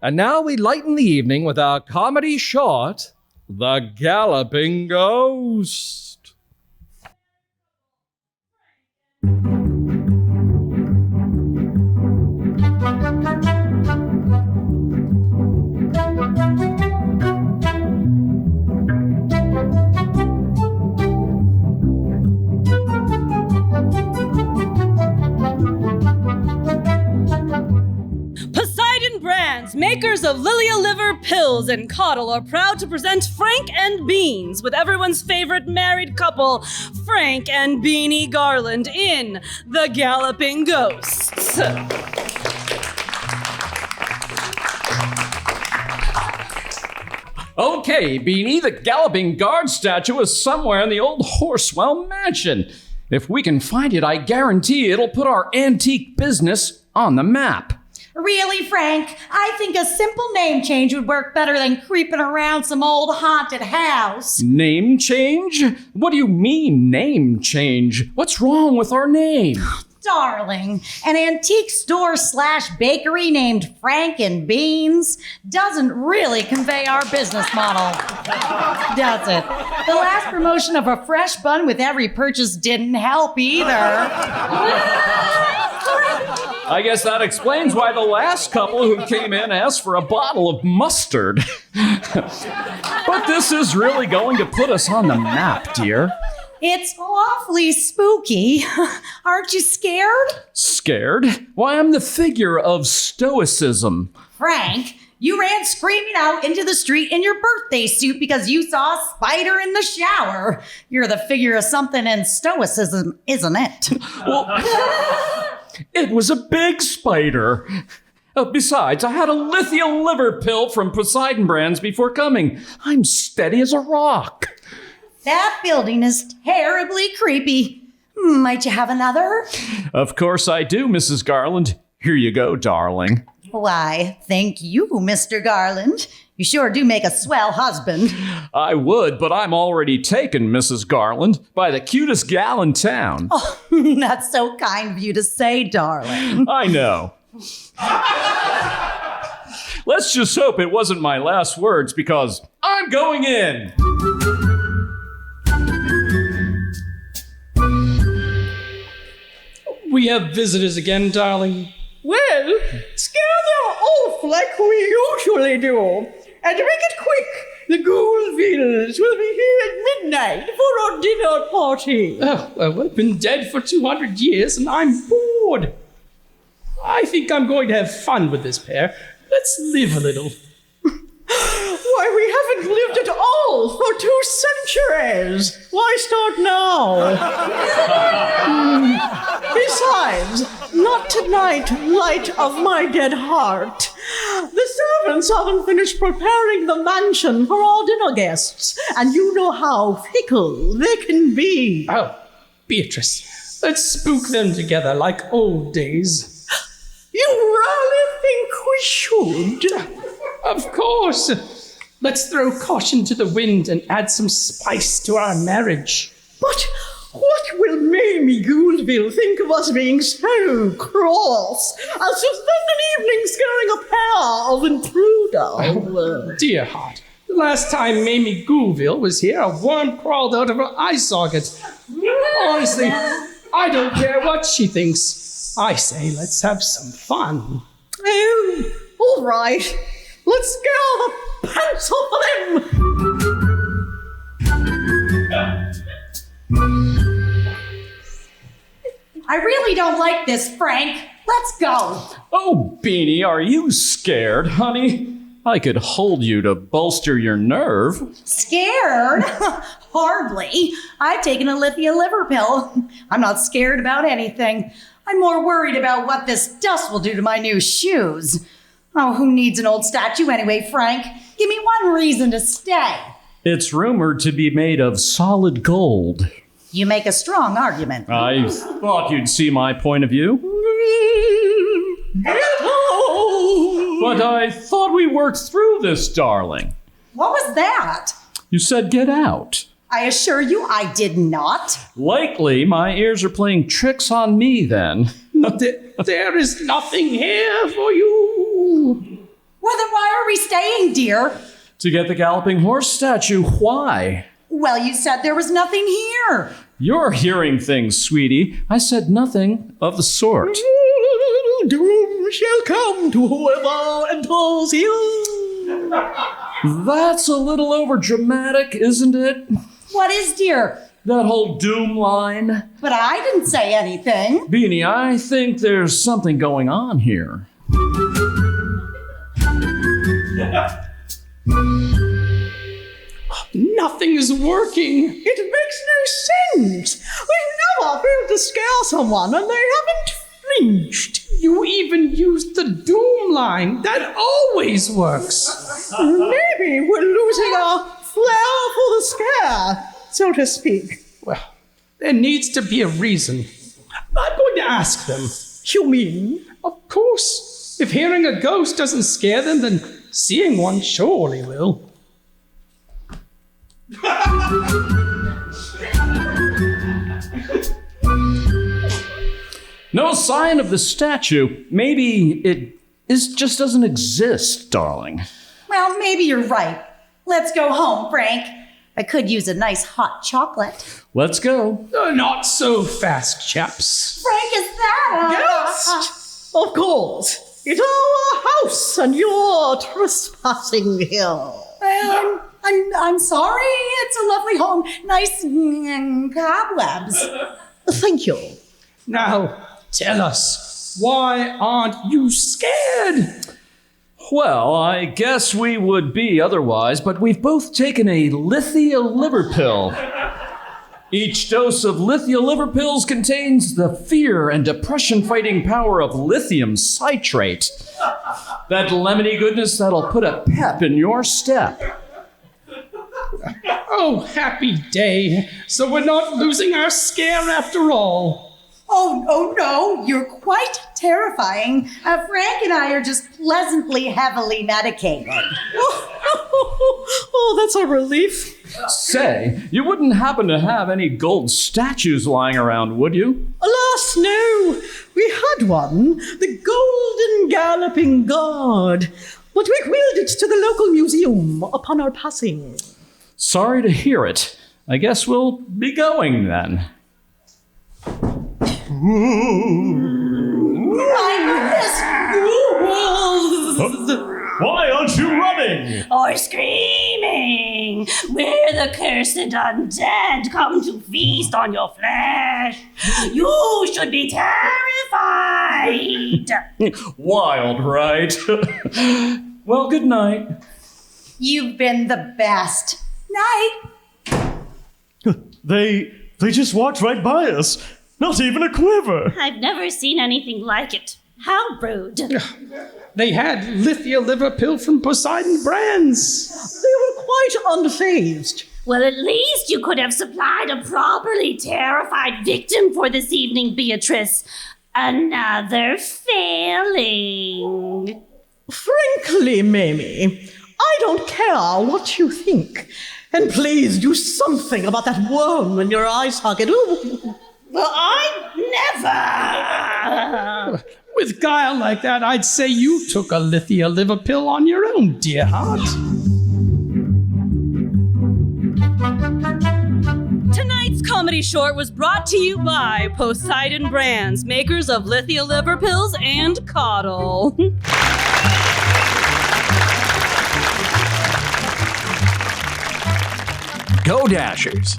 And now we lighten the evening with our comedy short, The Galloping Ghost. Makers of Lilia Liver Pills and Coddle are proud to present Frank and Beans with everyone's favorite married couple, Frank and Beanie Garland, in The Galloping Ghosts. Okay, Beanie, the Galloping Guard statue is somewhere in the old Horsewell mansion. If we can find it, I guarantee it'll put our antique business on the map. Really, Frank? I think a simple name change would work better than creeping around some old haunted house. Name change? What do you mean, name change? What's wrong with our name? Darling, an antique store/bakery named Frank and Beans doesn't really convey our business model, does it? The last promotion of a fresh bun with every purchase didn't help either. I guess that explains why the last couple who came in asked for a bottle of mustard. But this is really going to put us on the map, dear. It's awfully spooky. Aren't you scared? Scared? Why, I'm the figure of stoicism. Frank, you ran screaming out into the street in your birthday suit because you saw a spider in the shower. You're the figure of something in stoicism, isn't it? Well, it was a big spider. Besides, I had a lithium liver pill from Poseidon Brands before coming. I'm steady as a rock. That building is terribly creepy. Might you have another? Of course I do, Mrs. Garland. Here you go, darling. Why, thank you, Mr. Garland. You sure do make a swell husband. I would, but I'm already taken, Mrs. Garland, by the cutest gal in town. Oh, that's so kind of you to say, darling. I know. Let's just hope it wasn't my last words, because I'm going in. We have visitors again, darling. Well, scare them off like we usually do. And to make it quick, the Ghoulvilles will be here at midnight for our dinner party. Oh, well, we've been dead for 200 years and I'm bored. I think I'm going to have fun with this pair. Let's live a little. Why, we haven't lived at all for 2 centuries. Why start now? Besides, not tonight, light of my dead heart. The servants haven't finished preparing the mansion for our dinner guests, and you know how fickle they can be. Oh, Beatrice, let's spook them together like old days. You really think we should? Of course. Let's throw caution to the wind and add some spice to our marriage. But what will Mamie Ghoulville think of us being so cross as to spend an evening scaring a pair of intruders? Oh, dear heart, the last time Mamie Ghoulville was here, a worm crawled out of her eye socket. Honestly, I don't care what she thinks. I say let's have some fun. Oh, all right. Let's scare the pants off of them! I really don't like this, Frank. Let's go. Oh, Beanie, are you scared, honey? I could hold you to bolster your nerve. Scared? Hardly. I've taken a lithium liver pill. I'm not scared about anything. I'm more worried about what this dust will do to my new shoes. Oh, who needs an old statue anyway, Frank? Give me one reason to stay. It's rumored to be made of solid gold. You make a strong argument. I thought you'd see my point of view. Get home! But I thought we worked through this, darling. What was that? You said get out. I assure you I did not. Likely my ears are playing tricks on me then. There is nothing here for you. Well, then why staying, dear? To get the galloping horse statue. Why? Well, you said there was nothing here. You're hearing things, sweetie. I said nothing of the sort. Doom shall come to whoever enters here. That's a little over dramatic, isn't it? What is, dear? That whole doom line. But I didn't say anything. Beanie, I think there's something going on here. Nothing is working. It makes no sense. We've never failed to scare someone and they haven't flinched. You even used the doom line. That always works. Maybe we're losing our flair for the scare, so to speak. Well, there needs to be a reason. I'm going to ask them. You mean? Of course. If hearing a ghost doesn't scare them, then seeing one surely will. No sign of the statue. Maybe it just doesn't exist, darling. Well, maybe you're right. Let's go home, Frank. I could use a nice hot chocolate. Let's go. Not so fast, chaps. Frank, is that Ghost! Of course. It's our house and you're trespassing here. Well, I'm sorry. It's a lovely home. Nice cobwebs. Thank you. Now, tell us, why aren't you scared? Well, I guess we would be otherwise, but we've both taken a Lithia liver pill. Each dose of Lithia liver pills contains the fear and depression-fighting power of lithium citrate. That lemony goodness that'll put a pep in your step. Oh, happy day. So we're not losing our scare after all. Oh, no, you're quite terrifying. Frank and I are just pleasantly heavily medicated. Oh, that's a relief. Say, you wouldn't happen to have any gold statues lying around, would you? Alas, no. We had one, the Golden Galloping Guard, but we wheeled it to the local museum upon our passing. Sorry to hear it. I guess we'll be going then. Why aren't you running? Or screaming. We're the cursed undead come to feast on your flesh. You should be terrified. Wild, right? Well, good night. You've been the best. Night. They just walked right by us. Not even a quiver. I've never seen anything like it. How rude. They had Lithia liver pill from Poseidon Brands. They were quite unfazed. Well, at least you could have supplied a properly terrified victim for this evening, Beatrice. Another failing. Frankly, Mamie, I don't care what you think. And please do something about that worm in your eye socket. Ooh. Well, I never. With guile like that, I'd say you took a Lithia liver pill on your own, dear heart. Tonight's comedy short was brought to you by Poseidon Brands, makers of Lithia liver pills and Coddle. Go Dashers!